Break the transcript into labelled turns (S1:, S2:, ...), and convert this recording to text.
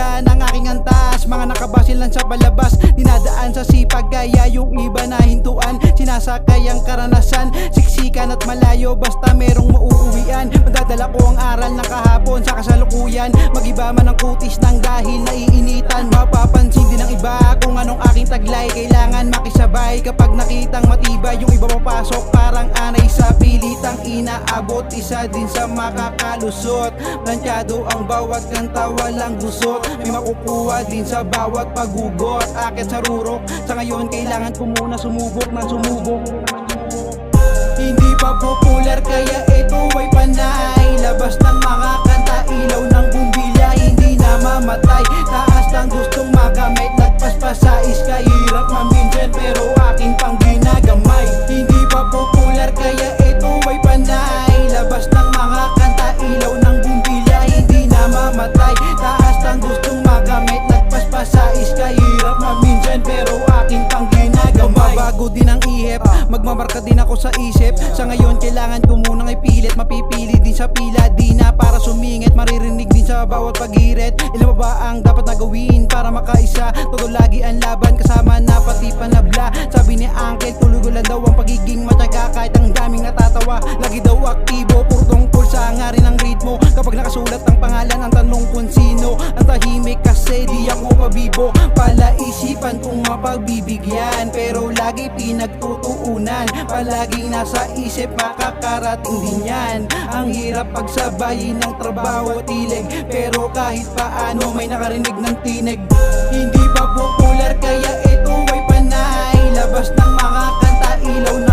S1: yan ang aking antas. Mga nakabasil lang sa palabas, dinadaan sa sipag kaya yung iba na hintuan. Sinasakay ang karanasan, siksikan at malayo basta merong mauuwian. Magdadala ko ang aral ng kahapon sa kasalukuyan. Magiba man ang kutis ng dahil naiinitan. Mapapansin din ng iba kung anong aking taglay. Kailangan makisabay kapag nakitang matibay. Yung iba papasok parang anay sa pilitang inaabot. Isa din sa makakalusot. Plansyado ang bawat kanta, walang gusot. May makukuha din sa bawat paghugot. Akit sa rurok, sa ngayon kailangan ko muna sumubok ng sumubok. Hindi pa popular kaya ito ay panay. Labas ng mga kanta, ilaw ng bumbilya, hindi na mamatay. Taas lang gustong magamit, lagpas pa sa sky. Hirap maminsan pero aking pang ginagamay. Hindi pa popular kaya ito ay panay. Labas ng mga kanta, ilaw ng bumbilya, hindi na mamatay. Taas lang gustong magamit, lagpas pa sa sky. Hirap maminsan pero aking pang ginagamay. Mababago din ang ihip, magmamarka din ako sa isip. Sa ngayon kailangan ko munang ipilit. Mapipili din sa pila, di na para sumingit. Maririnig din sa bawat paghirit. Ilan pa ba ang dapat na gawin para makaisa? Todo lagi ang laban, kasama na pati panabla. Sabi ni Uncle, tulugulan daw ang pagiging matyaga. Kahit ang daming natatawa, lagi daw aktibo. Puro tungkol sa nga rin ang ritmo. Kapag nakasulat ang pangalan, ang tanong kung sino ang tahimik kasi di ako pabibo. Palaisipan kung mapagbibigyan, pero lagi pinagtutuunan. Palaging nasa isip, makakarating din yan. Ang hirap pagsabayin ng trabaho at ilig, pero kahit paano may nakarinig ng tinig. Hindi pa popular kaya ito ay panay. Labas ng mga kanta, ilaw na